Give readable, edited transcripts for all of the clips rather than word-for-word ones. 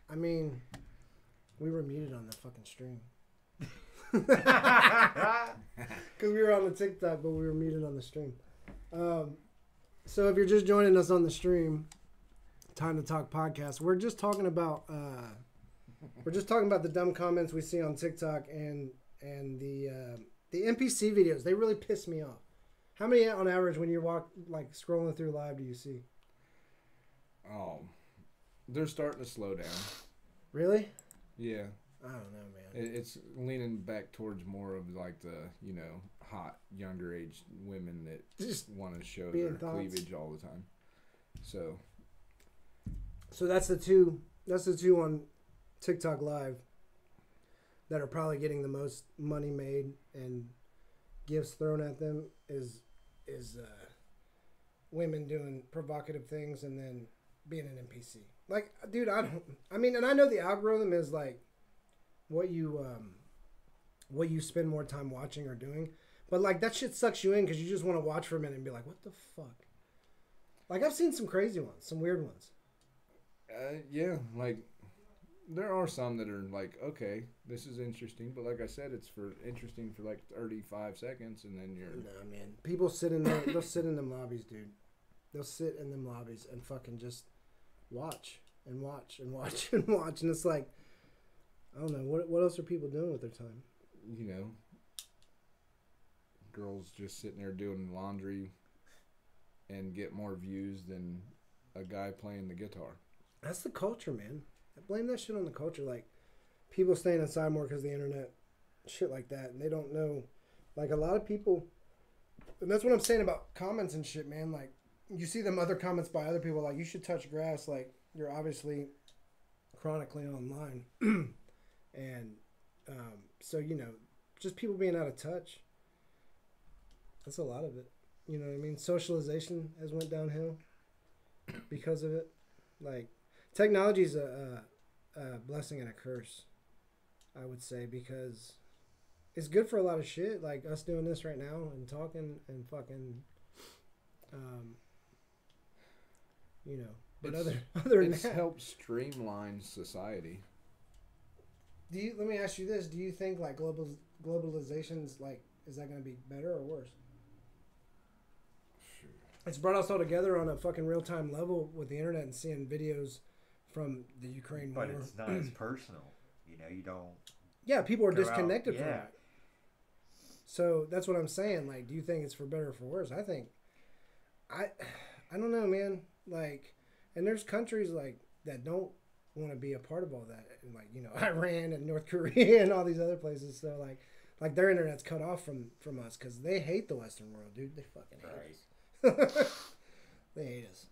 I mean, we were muted on the fucking stream. Because we were on the TikTok, but we were muted on the stream. So if you're just joining us on the stream, Time to Talk podcast, we're just talking about the dumb comments we see on TikTok and the NPC videos. They really piss me off. How many on average when you walk like scrolling through live do you see? Oh, they're starting to slow down. Really? Yeah. I don't know, man. It's leaning back towards more of like the, hot younger age women that just want to show their cleavage all the time. So that's the two on TikTok Live that are probably getting the most money made and gifts thrown at them is women doing provocative things and then being an NPC. Like, dude, and I know the algorithm is like what you spend more time watching or doing, but like that shit sucks you in because you just want to watch for a minute and be like, what the fuck? Like, I've seen some crazy ones, some weird ones. Yeah, like there are some that are like, okay, this is interesting, but like I said, it's interesting for like 35 seconds, and then you're... Nah, man. People sit in there, they'll sit in them lobbies, dude. They'll sit in them lobbies and fucking just watch and watch and watch and watch, and it's like, I don't know, what else are people doing with their time? Girls just sitting there doing laundry and get more views than a guy playing the guitar. That's the culture, man. I blame that shit on the culture. Like, people staying inside more because of the internet, shit like that, and they don't know. Like, a lot of people, and that's what I'm saying about comments and shit, man. Like, you see them other comments by other people, like, you should touch grass. Like, you're obviously chronically online. And so, just people being out of touch. That's a lot of it. You know what I mean? Socialization has went downhill because of it. Like, technology's a blessing and a curse, I would say, because it's good for a lot of shit, like us doing this right now and talking and fucking, But other than that, it helps streamline society. Let me ask you this: do you think like globalization's like, is that going to be better or worse? It's brought us all together on a fucking real-time level with the internet and seeing videos from the Ukraine war. But it's not as personal. You don't... Yeah, people are disconnected from it. So that's what I'm saying. Like, do you think it's for better or for worse? I think... I don't know, man. Like, and there's countries, like, that don't want to be a part of all that. And, like, Iran and North Korea and all these other places. So, like their internet's cut off from us because they hate the Western world, dude. They fucking hate us. They hate us.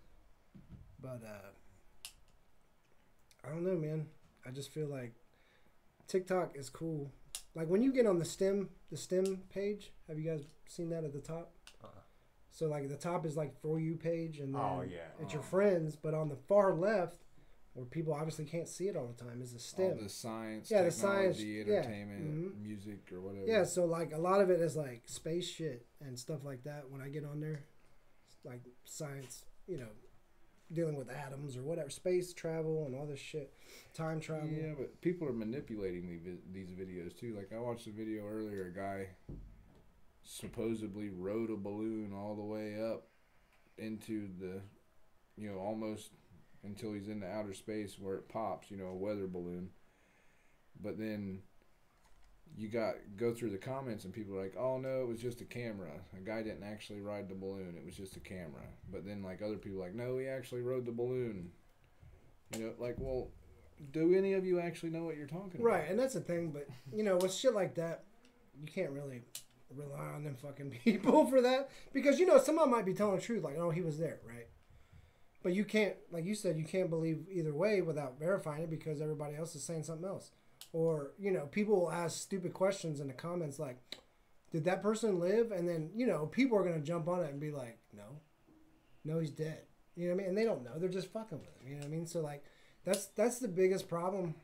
But I don't know, man. I just feel like TikTok is cool. Like, when you get on the STEM page, have you guys seen that at the top? So like the top is like For You page, and then it's your friends. But on the far left, where people obviously can't see it all the time, is the STEM. All the science, technology, entertainment, music, or whatever. Yeah, so like a lot of it is like space shit and stuff like that. When I get on there, like science, dealing with atoms or whatever, space travel and all this shit, time travel. Yeah, but people are manipulating these videos too. Like, I watched a video earlier, a guy supposedly rode a balloon all the way up into the, almost until he's in the outer space where it pops, a weather balloon. But then you go through the comments and people are like, oh no, it was just a camera. A guy didn't actually ride the balloon. It was just a camera. But then like other people are like, no, he actually rode the balloon. Like, well, do any of you actually know what you're talking about? Right, and that's the thing. But, with shit like that, you can't really rely on them fucking people for that. Because, someone might be telling the truth. Like, oh, he was there, right? But you can't, like you said, you can't believe either way without verifying it because everybody else is saying something else. Or, people will ask stupid questions in the comments like, did that person live? And then, people are going to jump on it and be like, no, he's dead. You know what I mean? And they don't know. They're just fucking with him. You know what I mean? So, like, that's the biggest problem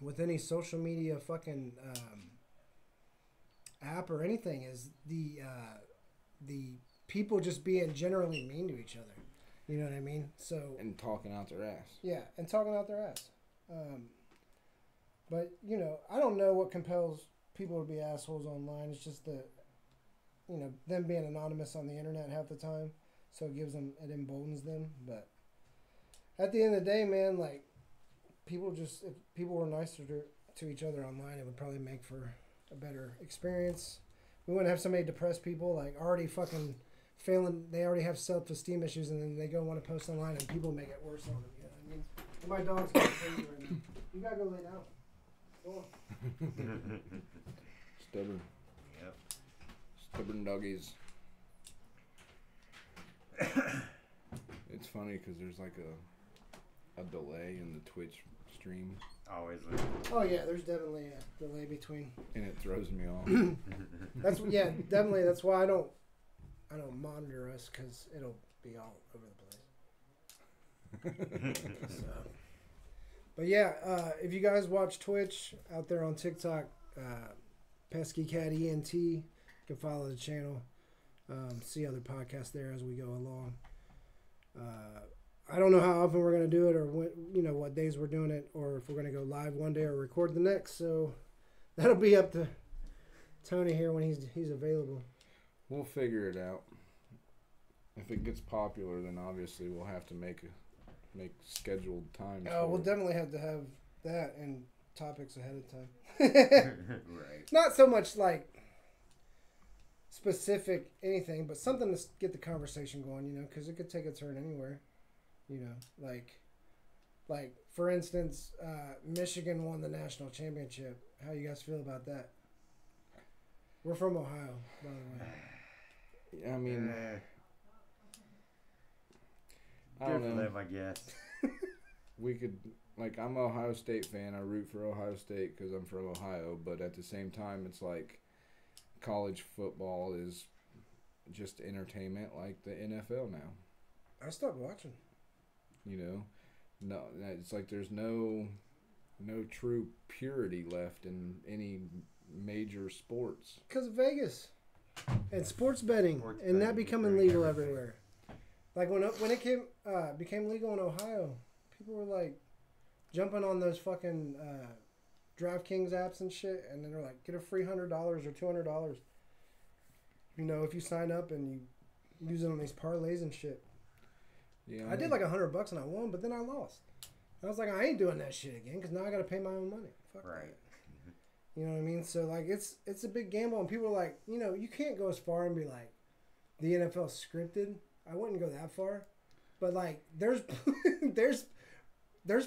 with any social media fucking app or anything is the people just being generally mean to each other. You know what I mean? So, and talking out their ass. Yeah, and talking out their ass. But you know, I don't know what compels people to be assholes online. It's just the, you know, them being anonymous on the internet half the time, so it emboldens them. But at the end of the day, man, like if people were nicer to each other online, it would probably make for a better experience. We wouldn't have so many depressed people like already fucking failing. They already have self-esteem issues, and then they go want to post online, and people make it worse on them. You know what I mean? And my dog's getting crazy right now. You gotta go lay down. Go on. Stubborn. Yep. Stubborn doggies. It's funny because there's like a delay in the Twitch stream. Always. Oh yeah, there's definitely a delay between. And it throws me off. That's definitely. That's why I don't monitor us, because it'll be all over the place. So, but yeah, if you guys watch Twitch out there on TikTok, Pesky Cat ENT, you can follow the channel. See other podcasts there as we go along. I don't know how often we're going to do it, or when, you know, what days we're doing it, or if we're going to go live one day or record the next. So that'll be up to Tony here when he's available. We'll figure it out. If it gets popular, then obviously we'll have to make scheduled times. Oh, we'll definitely have to have that and topics ahead of time. Right. Not so much like specific anything, but something to get the conversation going, you know, because it could take a turn anywhere. You know, like for instance, Michigan won the national championship. How you guys feel about that? We're from Ohio, by the way. I mean, I good don't for know. them, I guess. We could, like, I'm an Ohio State fan. I root for Ohio State because I'm from Ohio. But at the same time, it's like college football is just entertainment like the NFL now. I stopped watching. You know, no, it's like there's no true purity left in any major sports. Because of Vegas and sports betting, and that betting becoming very legal everything. everywhere. Like when it became legal in Ohio, people were like jumping on those fucking DraftKings apps and shit, and then they're like, get a free $100 or $200. You know, if you sign up and you use it on these parlays and shit. Yeah, I did like $100 and I won, but then I lost. I was like, I ain't doing that shit again because now I got to pay my own money. Fuck Right. that. You know what I mean? So like, it's a big gamble, and people are like, you know, you can't go as far and be like, the NFL scripted. I wouldn't go that far, but like, there's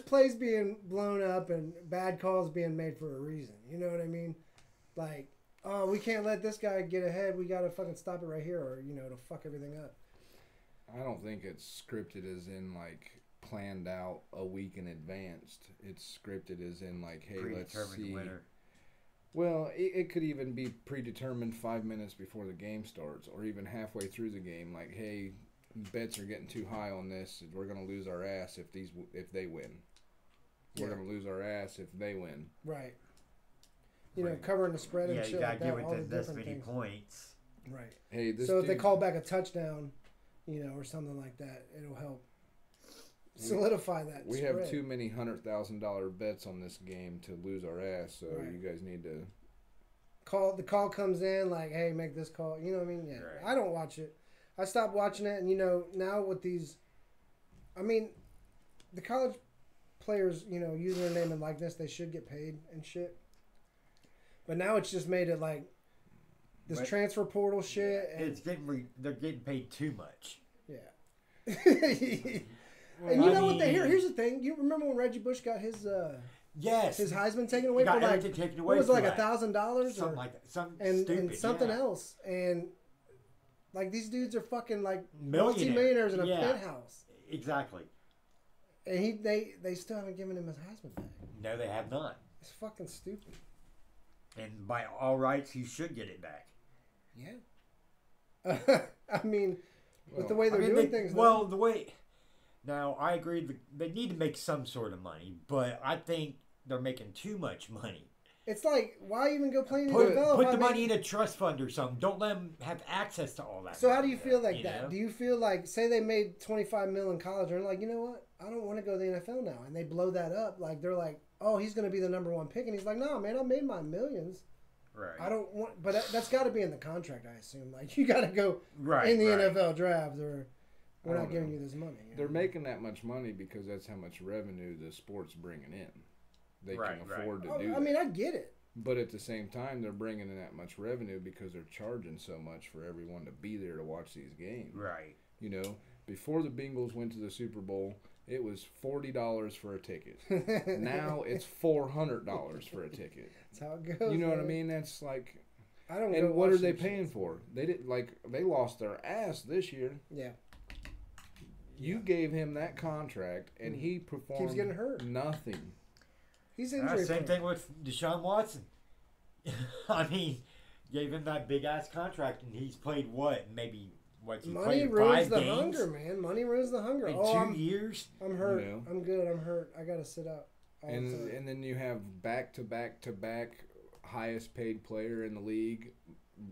plays being blown up and bad calls being made for a reason. You know what I mean? Like, oh, we can't let this guy get ahead. We got to fucking stop it right here, or you know, it'll fuck everything up. I don't think it's scripted as in like planned out a week in advance. It's scripted as in like, hey, let's see. Winner. Well, it could even be predetermined 5 minutes before the game starts, or even halfway through the game. Like, hey, bets are getting too high on this. We're gonna lose our ass if they win. We're gonna lose our ass if they win. Right. You know, Right. covering the spread and Yeah, shit you gotta like give that. it All the this different many things. points. Right. Hey, this So if they dude- call back a touchdown, you know, or something like that, it'll help solidify that. we spread. have too many $100,000 bets on this game to lose our ass. So Right. you guys need to. The call comes in like, hey, make this call. You know what I mean? Yeah. Right. I don't watch it. I stopped watching it, and you know, now with these, I mean, the college players, you know, using their name and likeness, they should get paid and shit. But now it's just made it like this But- transfer portal shit, and It's they're getting paid too much. yeah. And you know what? Here's the thing. You remember when Reggie Bush got his Yes. Heisman taken away Got for like everything taken what away was it, like for that. $1,000 Something or like that. Something and stupid. something yeah. else, and like these dudes are fucking like Millionaire. multi-millionaires in a Yeah. penthouse, Exactly. and they still haven't given him his Heisman back. No, they have not. It's fucking stupid. And by all rights, he should get it back. Yeah. I mean, with the way I they're mean, doing things. well, the way. Now, I agree. They need to make some sort of money, but I think they're making too much money. It's like, why even go play in the Put, NFL? put if I the make- money in a trust fund or something. Don't let them have access to all that. So how do money, you feel like you that? know? Do you feel like, say they made $25 million in college, and they're like, you know what? I don't want to go to the NFL now, and they blow that up. Like they're like, oh, he's going to be the number one pick, and he's like, no, man, I made my millions. Right. I don't want, but that's got to be in the contract, I assume. Like you got to go Right. in the right. NFL draft, or we're I not don't giving know. you this money. you They're know? making that much money because that's how much revenue the sport's bringing in. They Right, can right. afford to Oh, do I that. mean, I get it. But at the same time, they're bringing in that much revenue because they're charging so much for everyone to be there to watch these games. Right. You know, before the Bengals went to the Super Bowl, it was $40 for a ticket. Now it's $400 for a ticket. That's how it goes. You know what I man. mean? That's like, I don't. go and what are watch they them paying shits. for? They didn't they lost their ass this year. Yeah, You gave him that contract, and he performed keeps getting hurt. nothing. He's injury Same prone. thing with Deshaun Watson. I mean, gave him that big ass contract, and he's played what? Maybe what's he Money played ruins 5 the games hunger, man. Money ruins the hunger. in Oh, 2 I'm, years. I'm hurt. You know? I'm good. I'm hurt. I gotta sit out. All the time. And then you have back to back highest paid player in the league,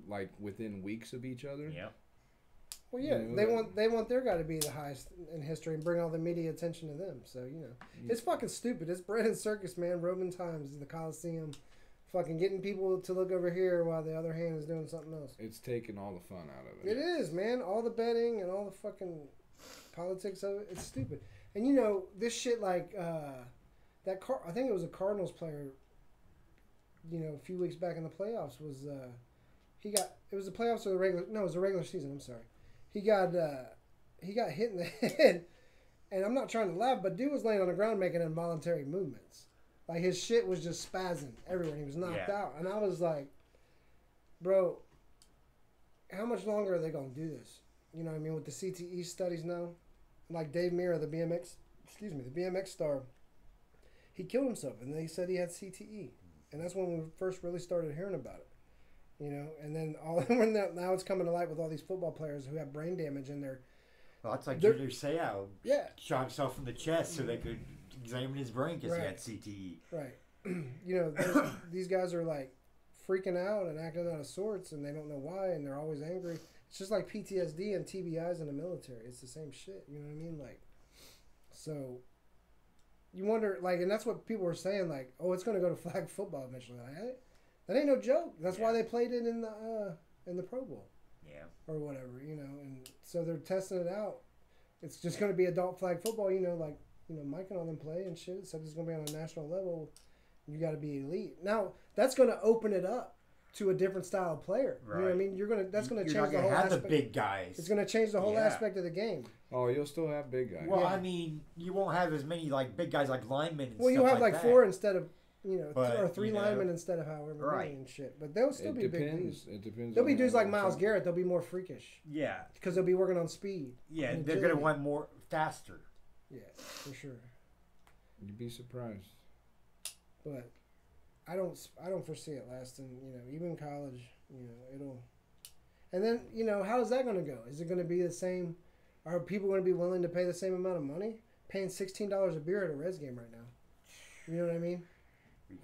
like within weeks of each other. Yep. Well, yeah, You know, they want their guy to be the highest in history and bring all the media attention to them. So it's fucking stupid. It's bread and circus, man. Roman times, the Coliseum, fucking getting people to look over here while the other hand is doing something else. It's taking all the fun out of it. It is, man. All the betting and all the fucking politics of it. It's stupid. And this shit like that. I think it was a Cardinals player. A few weeks back in the playoffs was it was the playoffs or the regular. No, it was the regular season. I'm sorry. He got hit in the head, and I'm not trying to laugh, but dude was laying on the ground making involuntary movements. Like his shit was just spazzing everywhere. He was knocked out, and I was like, bro, how much longer are they gonna do this? You know what I mean? With the CTE studies now, like Dave Mirra, the BMX star, he killed himself, and they said he had CTE, and that's when we first really started hearing about it. And then now it's coming to light with all these football players who have brain damage in their. Well, that's like They're- Junior Seau Yeah, shot himself in the chest so they could examine his brain because Right. he had CTE. right. These guys are like freaking out and acting out of sorts, and they don't know why, and they're always angry. It's just like PTSD and TBIs in the military. It's the same shit. You know what I mean? Like, so you wonder, like, and that's what people were saying, like, oh, it's going to go to flag football eventually. Like, hey, that ain't no joke. That's why they played it in the Pro Bowl. Yeah. Or whatever, and so they're testing it out. It's just going to be adult flag football, Mike and all them play and shit. So it's going to be on a national level. You got to be elite. Now that's going to open it up to a different style of player. You know what I Right. mean? That's going to You're change not the whole gonna have aspect. the big guys. It's going to change the whole Yeah. aspect of the game. Oh, you'll still have big guys. Well, Yeah. I mean, you won't have as many like big guys like linemen. And Well, stuff you'll have like like that. 4 instead of But, or 3 you know, linemen instead of however right. many and shit. But they'll still It be big depends. dudes. It depends. They'll be on dudes how like long Miles it's- Garrett. They'll be more freakish Yeah. because they'll be working on speed. Yeah, and they're gonna agility. want more faster. Yeah, for sure. You'd be surprised. But I don't foresee it lasting. Even college. It'll. And then how is that going to go? Is it going to be the same? Are people going to be willing to pay the same amount of money? Paying $16 a beer at a Reds game right now. You know what I mean?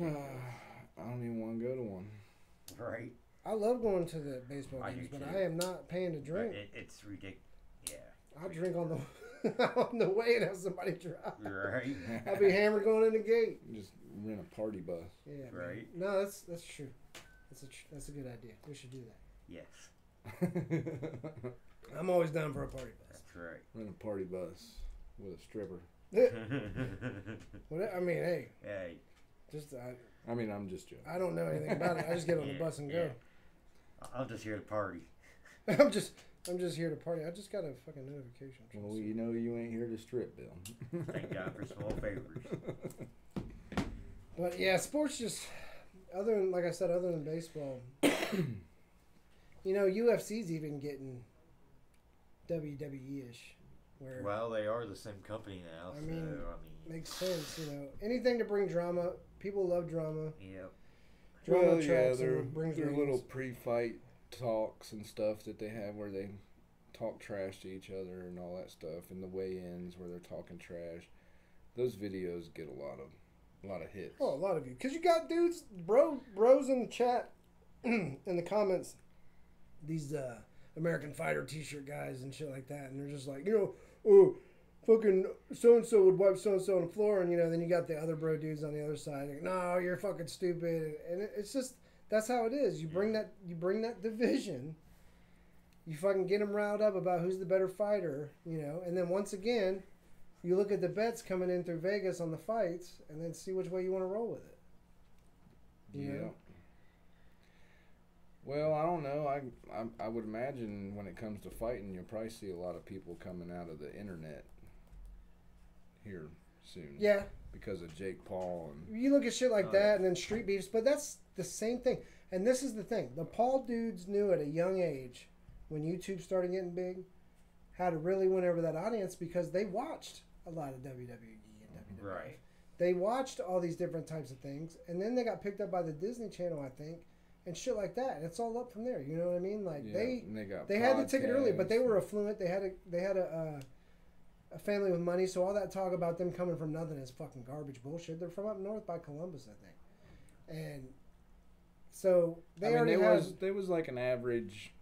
I don't even want to go to one. Right. I love going to the baseball I games, do but too. I am not paying to drink. It's ridiculous. Yeah. I'll drink on the on the way and have somebody drive. Right. I'll be hammered going in the gate. Just rent a party bus. Yeah. man. Right. No, that's true. That's a good idea. We should do that. Yes. I'm always down for a party bus. That's right. Rent a party bus with a stripper. I mean, hey, Hey. just I mean, I'm just joking. I don't know anything about it. I just get on the Yeah, bus and yeah. go. I'm just here to party. I'm just here to party. I just got a fucking notification. Well, you know you ain't here to strip, Bill. Thank God for small favors. But yeah, sports just other than baseball. UFC's even getting WWE-ish, where Well, they are the same company now. I So, mean, makes sense. Anything to bring drama. People love drama. Yep. Drama Well, yeah, attracts their and brings little ratings. pre-fight talks and stuff that they have where they talk trash to each other and all that stuff, and the weigh-ins where they're talking trash. Those videos get a lot of A lot of hits. Oh, a lot of you. Because you got dudes, bros in the chat, in the comments, these American Fighter t-shirt guys and shit like that. And they're just like, oh, fucking so-and-so would wipe so-and-so on the floor. And, then you got the other bro dudes on the other side. Like, no, you're fucking stupid. And it's just, that's how it is. You bring that division. You fucking get them riled up about who's the better fighter, And then once again, you look at the bets coming in through Vegas on the fights, and then see which way you want to roll with it. You know? Well, I don't know. I would imagine when it comes to fighting, you'll probably see a lot of people coming out of the internet here soon. Yeah. Because of Jake Paul and you look at shit like that, and then street beefs, but that's the same thing. And this is the thing: the Paul dudes knew at a young age, when YouTube started getting big, how to really win over that audience because they watched a lot of WWE and WWE. Right. They watched all these different types of things, and then they got picked up by the Disney Channel, I think, and shit like that. And it's all up from there. You know what I mean? Like they had the ticket early, but they were affluent. They had a family with money, so all that talk about them coming from nothing is fucking garbage bullshit. They're from up north by Columbus, I think, and so there was like an average,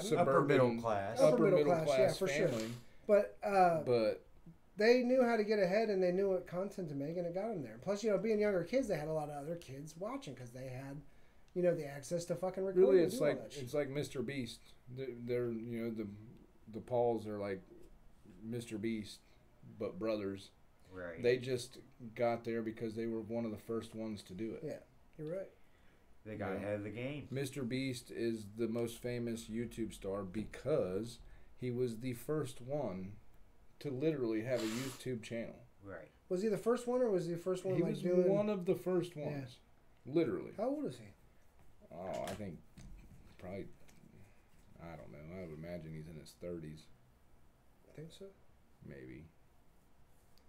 suburban upper middle class yeah, for family. Sure. But they knew how to get ahead, and they knew what content to make, and it got them there. Plus, being younger kids, they had a lot of other kids watching because they had, the access to fucking record. Really, it's like Mr. Beast. They're the Pauls are like Mr. Beast, but brothers. Right. They just got there because they were one of the first ones to do it. Yeah, you're right. They got ahead of the game. Mr. Beast is the most famous YouTube star because he was the first one to literally have a YouTube channel. Right. Was he the first one, or was he the first one? He was one of the first ones. Yeah. Literally. How old is he? Oh, I think probably, I don't know. I would imagine he's in his 30s. I think so. Maybe.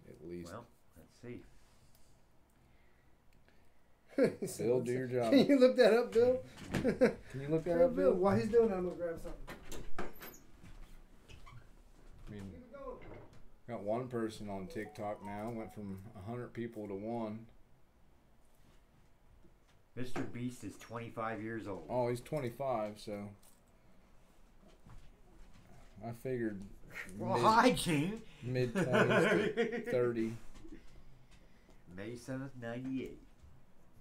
At least. Well, let's see. Bill, do your job. Can you look that up, Bill? Can you look that up, Bill? While he's doing that, I'm going to grab something. I mean, got one person on TikTok now. Went from 100 people to 1. Mr. Beast is 25 years old. Oh, he's 25, so I figured Hi, King. mid-20s to 30. May 7th, 98.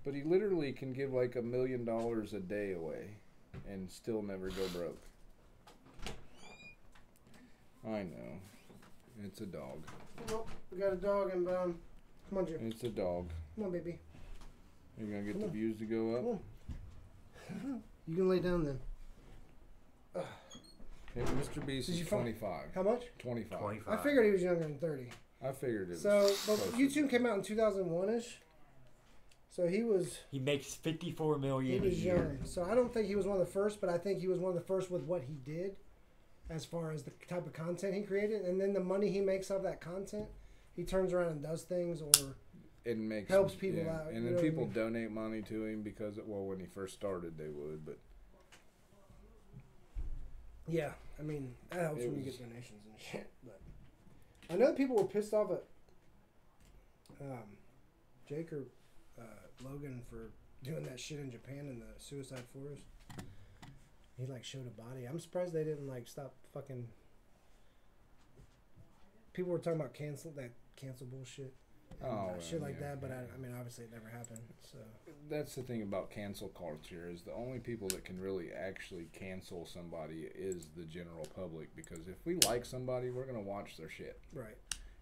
But he literally can give like $1 million a day away and still never go broke. I know. It's a dog. Nope, we got a dog inbound. Come on, Jim. It's a dog. Come on, baby. You're going to get the views to go up? Come on. You can lay down then. Hey, Mr. Beast is 25. How much? 25. I figured he was younger than 30. I figured it was. So, but YouTube came out in 2001-ish. So he makes $54 million he was a year. young. So I don't think he was one of the first, but I think he was one of the first with what he did as far as the type of content he created. And then the money he makes off that content, he turns around and does things or helps people out. And then people donate money to him because, when he first started, they would. But yeah, I mean, that helps when you get donations and shit. But I know people were pissed off at Jake or Logan for doing that shit in Japan in the suicide forest. He showed a body. I'm surprised they didn't stop fucking. People were talking about cancel bullshit. Shit like that, but I mean, obviously it never happened. So that's the thing about cancel culture is the only people that can really actually cancel somebody is the general public, because if we like somebody, we're gonna watch their shit. Right.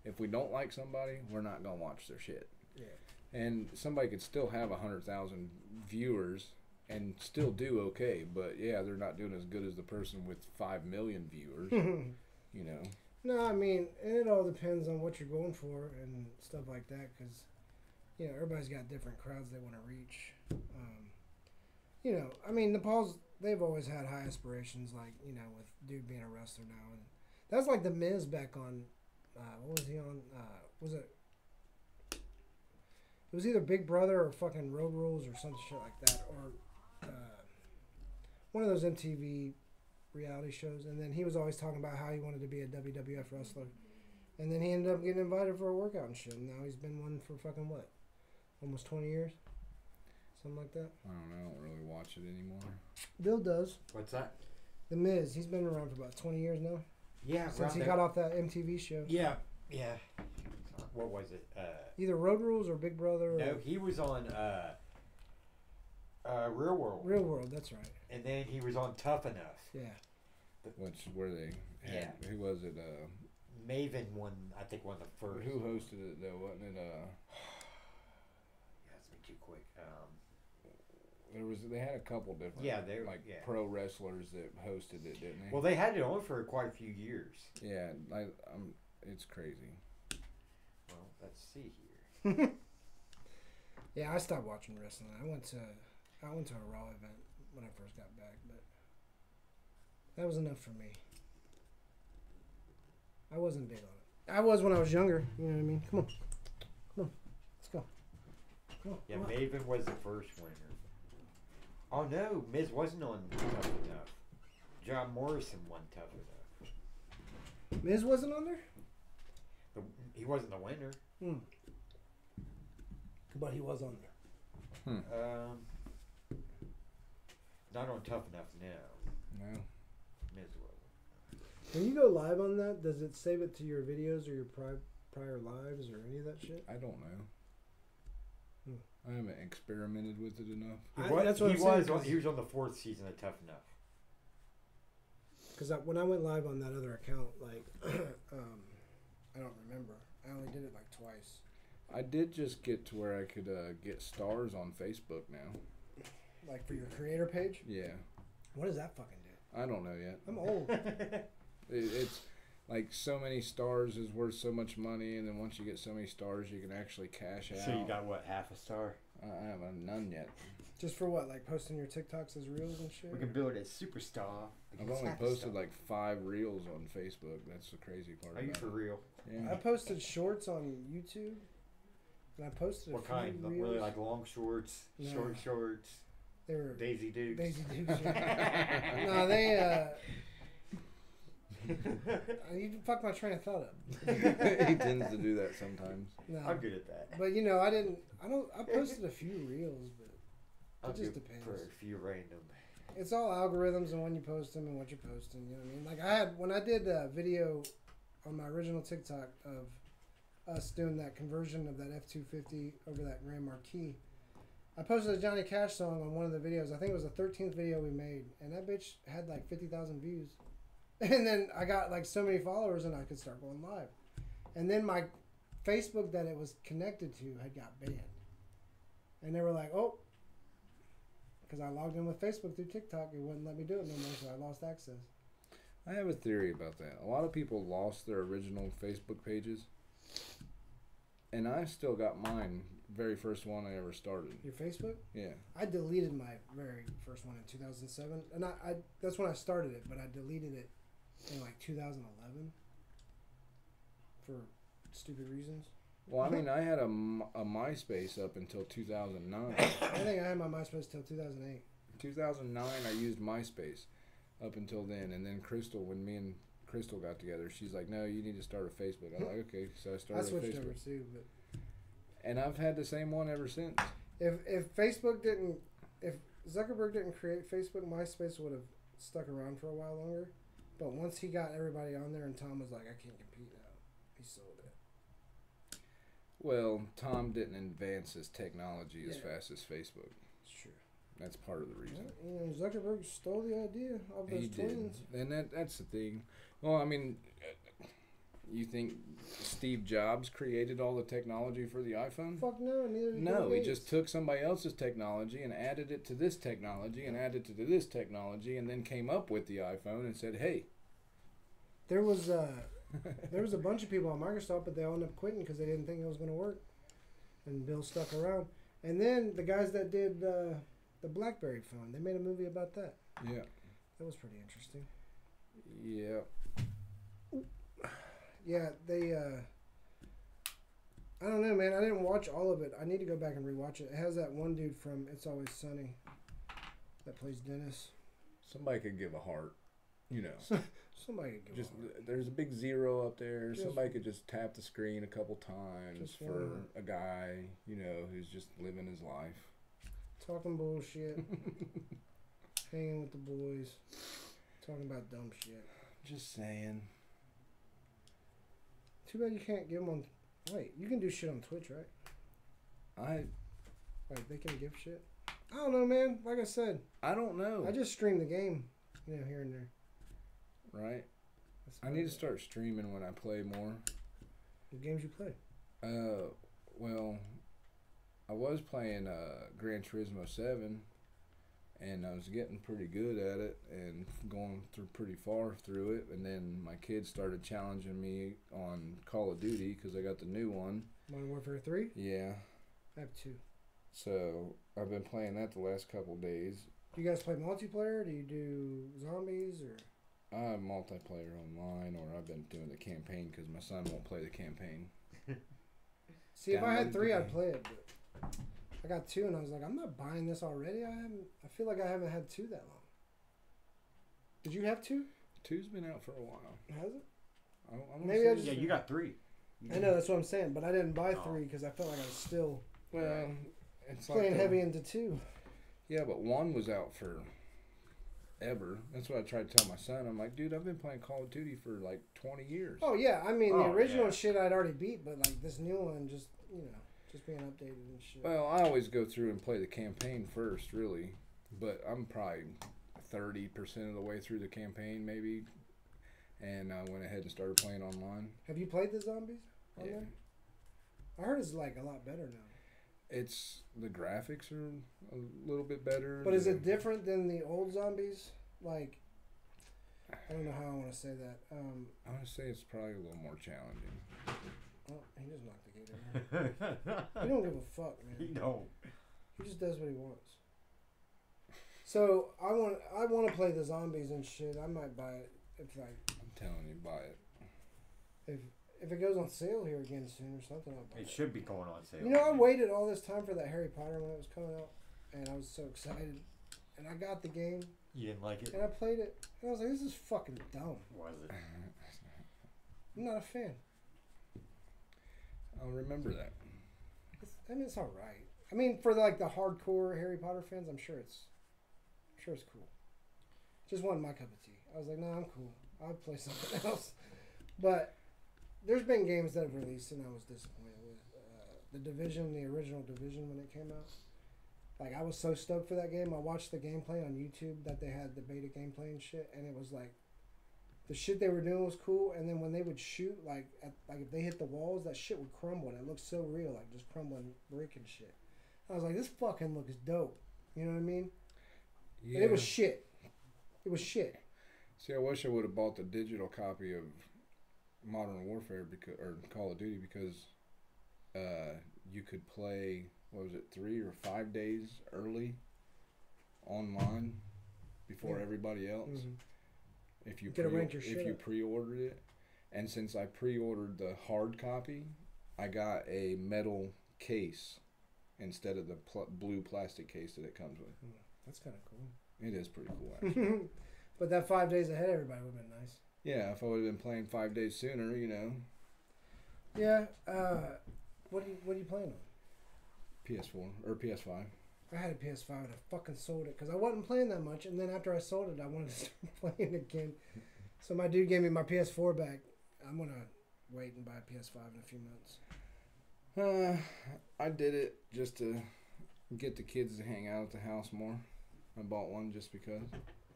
If we don't like somebody, we're not gonna watch their shit. Yeah. And somebody could still have 100,000 viewers and still do okay, but yeah, they're not doing as good as the person with 5 million viewers. No, I mean, it all depends on what you're going for and stuff like that, because everybody's got different crowds they want to reach. I mean, the Pauls, they've always had high aspirations, with dude being a wrestler now, and that's like the Miz back on. What was he on? Was it? It was either Big Brother or fucking Road Rules or some shit like that, or one of those MTV reality shows. And then he was always talking about how he wanted to be a WWF wrestler, and then he ended up getting invited for a workout and shit. And now he's been one for fucking what, almost 20 years, something like that. I don't know. I don't really watch it anymore. Bill does. What's that? The Miz, he's been around for about 20 years now. Yeah, Since he got off that MTV show. Yeah, yeah. What was it? Either Road Rules or Big Brother. Or No, he was on Real World. Real World, that's right. And then he was on Tough Enough. Yeah. Which where they had, Yeah. who was it? Maven won, I think, one of the first. Who hosted it though? Wasn't it? Yeah, it's been too quick. They had a couple different. Yeah, they like yeah. pro wrestlers that hosted it, didn't they? Well, they had it on for quite a few years. Yeah, it's crazy. Well, let's see here. Yeah, I stopped watching wrestling. I went to a Raw event when I first got back, but that was enough for me. I wasn't big on it. I was when I was younger. You know what I mean? Come on, let's go. Come on, Yeah, come on. Maven was the first winner. Oh no, Miz wasn't on Tough Enough. John Morrison won Tough Enough. Miz wasn't on there. He wasn't the winner. But he was on there. Not on Tough Enough now. No. Miz wasn't. When you go live on that, does it save it to your videos or your prior lives or any of that shit? I don't know. I haven't experimented with it enough. That's what I'm saying. He was on the 4th season of Tough Enough. Because when I went live on that other account, like, I don't remember. I only did it like twice. I did just get to where I could get stars on Facebook now. Like for your creator page? Yeah. What does that fucking do? I don't know yet. I'm old. It's like so many stars is worth so much money, and then once you get so many stars, you can actually cash out. So you got what, half a star? I have none yet. Just for what? Like posting your TikToks as reels and shit? We can build a superstar. I've only posted like 5 reels on Facebook. That's the crazy part. Are you about for it. real? Yeah. I posted shorts on YouTube. And I posted What a few kind? reels. Really, like long shorts, No. short shorts, They were Daisy Dukes? Daisy Dukes. No, they you fucked my train of thought up. He tends to do that sometimes. No. I'm good at that. But I posted a few reels, but it just depends. For a few random. It's all algorithms and when you post them and what you're posting. You know what I mean? Like when I did a video on my original TikTok of us doing that conversion of that F-250 over that Grand Marquis, I posted a Johnny Cash song on one of the videos. I think it was the 13th video we made, and that bitch had like 50,000 views. And then I got like so many followers, and I could start going live. And then my Facebook that it was connected to had got banned, and they were like, "Oh." Because I logged in with Facebook through TikTok, it wouldn't let me do it no more, so I lost access. I have a theory about that. A lot of people lost their original Facebook pages, and I still got mine, very first one I ever started. Your Facebook? Yeah. I deleted my very first one in 2007, and I that's when I started it, but I deleted it in like 2011 for stupid reasons. Well, I mean, I had a MySpace up until 2009. I think I had my MySpace till 2008. 2009, I used MySpace up until then, and then Crystal, when me and Crystal got together, she's like, "No, you need to start a Facebook." I'm like, "Okay," so I I started a switched Facebook, over too, but and I've had the same one ever since. if Zuckerberg didn't create Facebook, MySpace would have stuck around for a while longer. But once he got everybody on there, and Tom was like, "I can't compete now," he sold it. Well, Tom didn't advance his technology as Yeah. fast as Facebook. It's true. That's part of the reason. Well, Zuckerberg stole the idea of those He did, twins. and that's the thing. Well, I mean, you think Steve Jobs created all the technology for the iPhone? Fuck no, neither did No, Bill he Gates. just took somebody else's technology and added it to this technology and added it to this technology, and then came up with the iPhone and said, "Hey." There was a bunch of people on Microsoft, but they all ended up quitting because they didn't think it was going to work. And Bill stuck around. And then the guys that did the BlackBerry phone, they made a movie about that. Yeah. That was pretty interesting. Yeah. Yeah, they. I don't know, man. I didn't watch all of it. I need to go back and rewatch it. It has that one dude from It's Always Sunny that plays Dennis. Somebody could give a heart. you know, Somebody could give just a heart. there's a big zero up there. Just- Somebody could just tap the screen a couple times Just for wanna- a guy, you know, who's just living his life. Talking bullshit, hanging with the boys, talking about dumb shit. Just saying. Too bad you can't give them on. Wait, you can do shit on Twitch, right? Like they can give shit. I don't know, man. Like I said, I don't know. I just stream the game, you know, here and there. Right. That's I about need to it. start streaming when I play more. What games you play? Well, I was playing Gran Turismo 7, and I was getting pretty good at it and going through pretty far through it. And then my kids started challenging me on Call of Duty because I got the new one. Modern Warfare 3? Yeah. I have 2. So I've been playing that the last couple days. Do you guys play multiplayer? Do you do zombies or? I have multiplayer online, or I've been doing the campaign because my son won't play the campaign. See, if I had Download 3, the I'd game. play it. But I got 2, and I was like, I'm not buying this already. I feel like I haven't had 2 that long. Did you have 2? 2's been out for a while. Has it? I wanna Maybe say- I just- Yeah, you got 3. I know, that's what I'm saying, but I didn't buy Oh. 3 because I felt like I was still Well, it's playing like heavy into 2. Yeah, but 1 was out for ever. That's what I tried to tell my son. I'm like, dude, I've been playing Call of Duty for like 20 years. Oh yeah, I mean the Oh, original yeah. shit I'd already beat, but like this new one, just just being updated and shit. Well, I always go through and play the campaign first, really. But I'm probably 30% of the way through the campaign, maybe. And I went ahead and started playing online. Have you played the zombies? Yeah. Online? I heard it's like a lot better now. It's the graphics are a little bit better. But is it different than the old zombies? Like, I don't know how I want to say that. I want to say it's probably a little more challenging. Oh, he just knocked the gate over. He don't give a fuck, You man. don't. He just does what he wants. So I want to play the zombies and shit. I might buy it if I'm telling you, buy it. if it goes on sale here again soon or something. I'll buy It it. should be going on sale. You know, I waited all this time for that Harry Potter when it was coming out, and I was so excited. And I got the game, You didn't like it? and I played it, and I was like, this is fucking dumb. Was it? I'm not a fan. I'll remember that. It's all right. I mean, for like the hardcore Harry Potter fans, I'm sure it's cool. Just wasn't my cup of tea. I was like, no, I'm cool. I'll play something else. But there's been games that have released, and I was disappointed with. The Division, the original Division, when it came out. Like, I was so stoked for that game. I watched the gameplay on YouTube that they had the beta gameplay and shit, and it was like, the shit they were doing was cool, and then when they would shoot, like if they hit the walls, that shit would crumble, and it looked so real, like just crumbling brick and shit. I was like, this fucking looks dope. You know what I mean? Yeah. And it was shit. It was shit. See, I wish I would have bought the digital copy of Modern Warfare or Call of Duty because you could play, what was it, 3 or 5 days early online before Yeah. everybody else. Mm-hmm. If you You coulda ranked your if shit you up. pre-ordered it, and since I pre-ordered the hard copy, I got a metal case instead of the blue plastic case that it comes with. That's kind of cool. It is pretty cool, actually. But that 5 days ahead, everybody would have been nice. Yeah, if I would have been playing 5 days sooner, you know. Yeah. What are you playing on? PS4 or PS5. I had a PS5 and I fucking sold it because I wasn't playing that much. And then after I sold it, I wanted to start playing again. So my dude gave me my PS4 back. I'm gonna wait and buy a PS5 in a few months. I did it just to get the kids to hang out at the house more. I bought one just because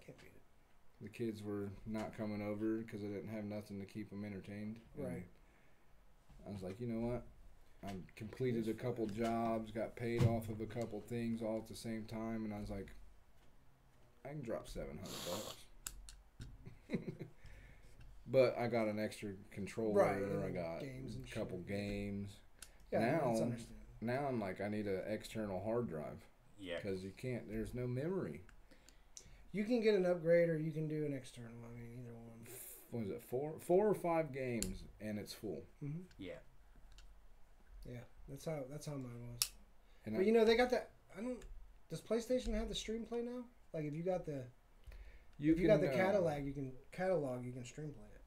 Can't beat it. the kids were not coming over because I didn't have nothing to keep them entertained. And Right. I was like, you know what? I completed a couple jobs, got paid off of a couple things all at the same time, and I was like, I can drop $700. But I got an extra controller. Right, and I got games and a couple shit. games. Yeah, Now- that's understandable. Now I'm like, I need an external hard drive Yeah. because you can't. There's no memory. You can get an upgrade or you can do an external. I mean, either one. What is it? Four or 5 games, and it's full. Mm-hmm. Yeah. Yeah, that's how mine was. And But you know, they got that. Does PlayStation have the stream play now? Like, if you got the If you got the catalog, you can stream play it.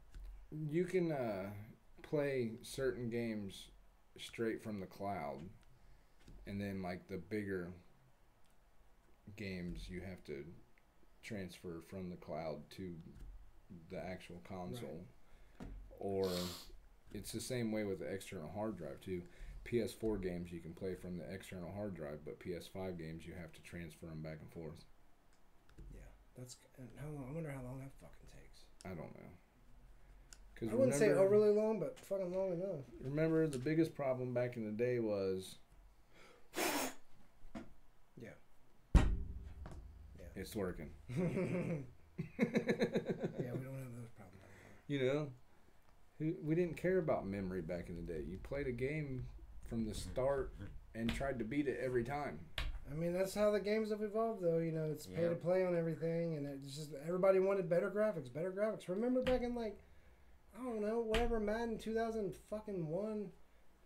You can play certain games straight from the cloud, and then like the bigger games you have to transfer from the cloud to the actual console. Right. Or it's the same way with the external hard drive too. PS4 games you can play from the external hard drive, but PS5 games you have to transfer them back and forth. Yeah, that's and how long? I wonder how long that fucking takes. I don't know. I wouldn't say overly long, but fucking long enough. Remember, the biggest problem back in the day was... Yeah. It's working. Yeah, we don't have those problems anymore. You know? We didn't care about memory back in the day. You played a game from the start and tried to beat it every time. I mean, that's how the games have evolved, though. You know, it's pay to play on everything, and it's just everybody wanted better graphics. Remember back in, like... I don't know, whatever Madden 2001,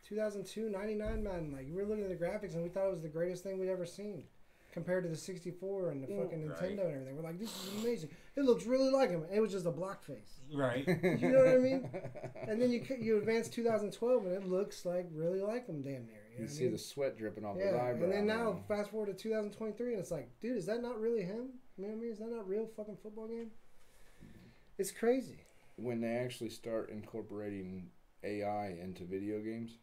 2002, 99 Madden. Like, you were looking at the graphics and we thought it was the greatest thing we'd ever seen compared to the 64 and the fucking Nintendo and everything. We're like, this is amazing. It looks really like him. It was just a block face. Right. You know what I mean? And then you advance 2012 and it looks like really like him damn near. You see the sweat dripping off his eyebrow. And then now, fast forward to 2023 and it's like, dude, is that not really him? You know what I mean? Is that not real fucking football game? It's crazy. When they actually start incorporating AI into video games,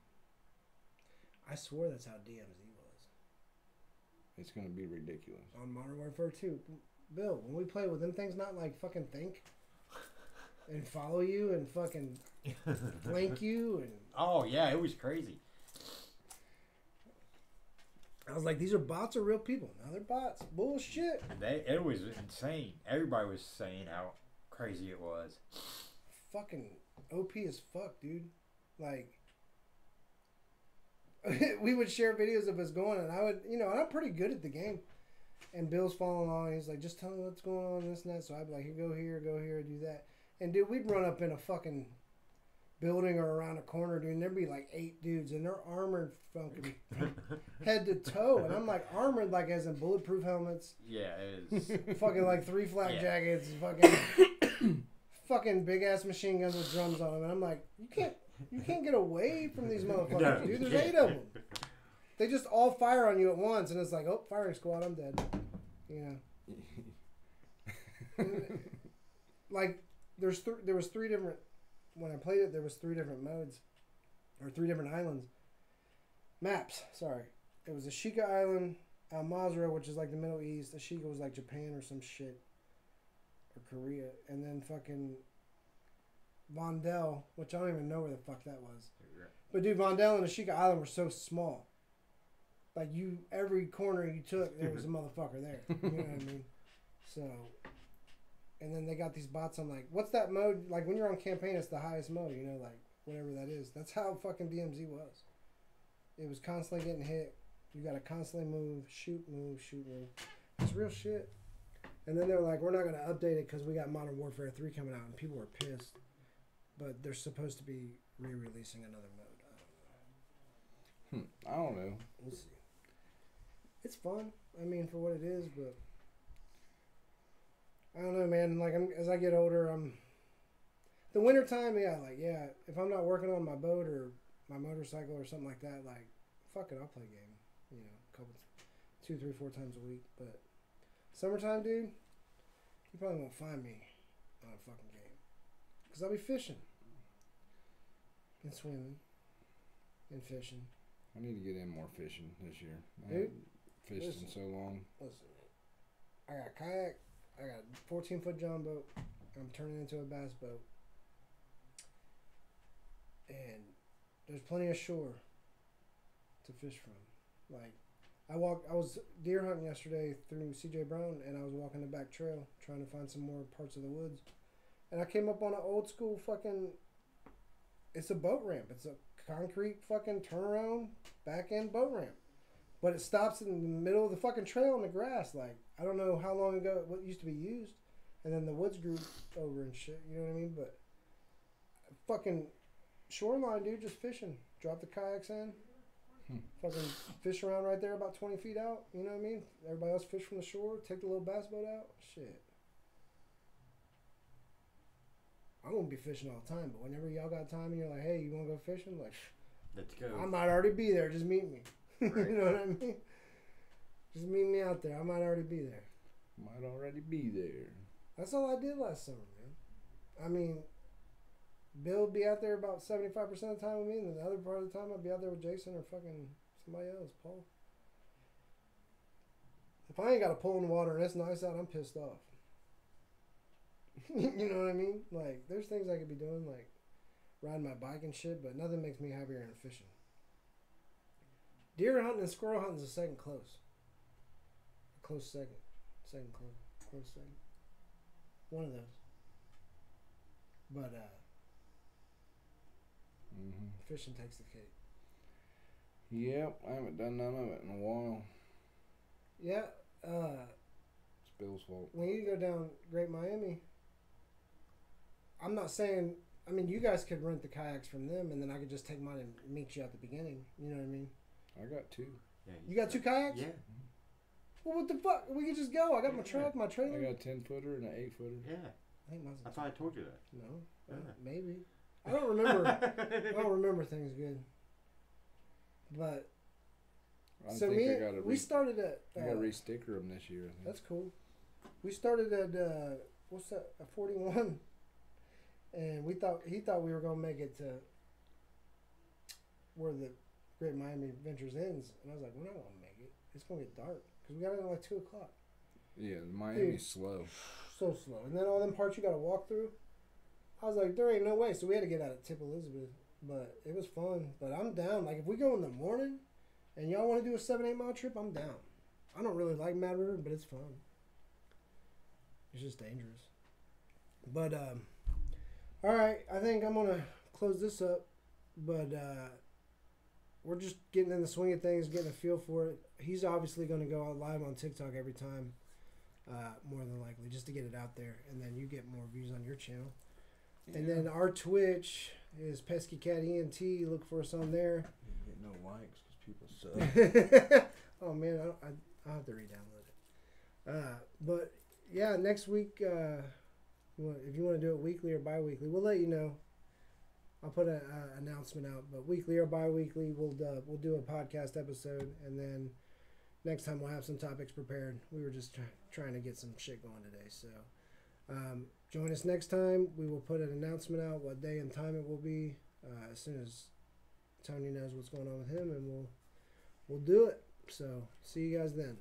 I swore that's how DMZ was. It's going to be ridiculous. On Modern Warfare 2. Bill, when we play with them things not like fucking think and follow you and fucking flank you and... Oh, yeah, it was crazy. I was like, these are bots or real people? Now they're bots. Bullshit. It was insane. Everybody was saying how crazy it was. Fucking OP as fuck, dude. Like, we would share videos of us going, and I would, and I'm pretty good at the game. And Bill's following along, and he's like, just tell me what's going on, this and that. So I'd be like, go here, do that. And, dude, we'd run up in a fucking building or around a corner, dude, and there'd be like 8 dudes, and they're armored fucking head to toe. And I'm like, armored like as in bulletproof helmets. Yeah, it is. Fucking like 3 flak jackets, fucking big ass machine guns with drums on them, and I'm like, you can't get away from these motherfuckers, dude. There's 8 of them. They just all fire on you at once, and it's like, oh, firing squad, I'm dead. Like, there was 3 different. When I played it, there was 3 different modes, or 3 different islands, maps. Sorry, it was Ashika Island, Al Mazrah, which is like the Middle East. Ashika was like Japan or some shit. Or Korea, and then fucking Vondel, which I don't even know where the fuck that was. But dude, Vondel and Ashika Island were so small. Like every corner you took, there was a motherfucker there. You know what I mean? So, and then they got these bots. I'm like, what's that mode? Like when you're on campaign, it's the highest mode. Like whatever that is. That's how fucking DMZ was. It was constantly getting hit. You got to constantly move, shoot, move. It's real shit. And then they're like, we're not going to update it because we got Modern Warfare 3 coming out, and people were pissed. But they're supposed to be re-releasing another mode. I don't know. We'll see. It's fun. I mean, for what it is, but I don't know, man. Like, as I get older, the wintertime, if I'm not working on my boat or my motorcycle or something like that, like, fuck it, I'll play a game. 2, 3, 4 times a week, but... Summertime, dude, you probably won't find me on a fucking game. Because I'll be fishing. And swimming. And fishing. I need to get in more fishing this year. I Dude, haven't fished in so long. Listen, I got a kayak. I got a 14-foot John boat. I'm turning into a bass boat. And there's plenty of shore to fish from. Like, I was deer hunting yesterday through C.J. Brown, and I was walking the back trail trying to find some more parts of the woods. And I came up on an old school fucking... It's a boat ramp. It's a concrete fucking turnaround back end boat ramp. But it stops in the middle of the fucking trail in the grass. Like, I don't know how long ago it used to be used. And then the woods grew over and shit. You know what I mean? But fucking shoreline, dude, just fishing. Drop the kayaks in. Fucking fish around right there about 20 feet out. You know what I mean? Everybody else fish from the shore. Take the little bass boat out. Shit. won't be fishing all the time, but whenever y'all got time and you're like, hey, you want to go fishing? Like, Let's go. I might already be there. Just meet me. Right. You know what I mean? Just meet me out there. I might already be there. Might already be there. That's all I did last summer, man. I mean, Bill would be out there about 75% of the time with me, and then the other part of the time I'd be out there with Jason or fucking somebody else, Paul. If I ain't got a pole in the water and it's nice out, I'm pissed off. You know what I mean? Like, there's things I could be doing, like riding my bike and shit, but nothing makes me happier than fishing. Deer hunting and squirrel hunting is a second close. A close second. Second close. Close second. One of those. But fishing takes the cake. Yep, I haven't done none of it in a while. Yeah, It's Bill's fault. when you go down Great Miami, I'm not saying, I mean, you guys could rent the kayaks from them and then I could just take mine and meet you at the beginning. You know what I mean? I got 2. Yeah, You got 2 kayaks? Yeah. Well, what the fuck? We could just go. I got my truck, my I trailer. got a 10-footer and an 8-footer. Yeah. I think mine's a I thought I told you that. No, Yeah. maybe. I don't remember. I don't remember things good. But I so think I gotta we started at. I gotta re-sticker them this year. I think. That's cool. We started at what's that? A 41, and he thought we were gonna make it to where the Great Miami Adventures ends, and I was like, we're not gonna make it. It's gonna get dark because we got in at like 2:00. Yeah, Miami's slow. So slow, and then all them parts you got to walk through. I was like, there ain't no way. So we had to get out of Tip Elizabeth, but it was fun. But I'm down. Like if we go in the morning, and y'all want to do a 7-8 mile trip, I'm down. I don't really like Mad River, but it's fun. It's just dangerous. But all right, I think I'm gonna close this up. But we're just getting in the swing of things, getting a feel for it. He's obviously gonna go out live on TikTok every time. More than likely, just to get it out there, and then you get more views on your channel. Yeah. And then our Twitch is Pesky Cat ENT. Look for us on there. You get no likes because people suck. Oh man, I'll have to re-download it. But yeah, next week, if you want to do it weekly or bi-weekly, we'll let you know. I'll put an announcement out, but weekly or bi-weekly, we'll do a podcast episode, and then next time we'll have some topics prepared. We were just trying to get some shit going today, so join us next time. We will put an announcement out what day and time it will be as soon as Tony knows what's going on with him, and we'll do it. So see you guys then.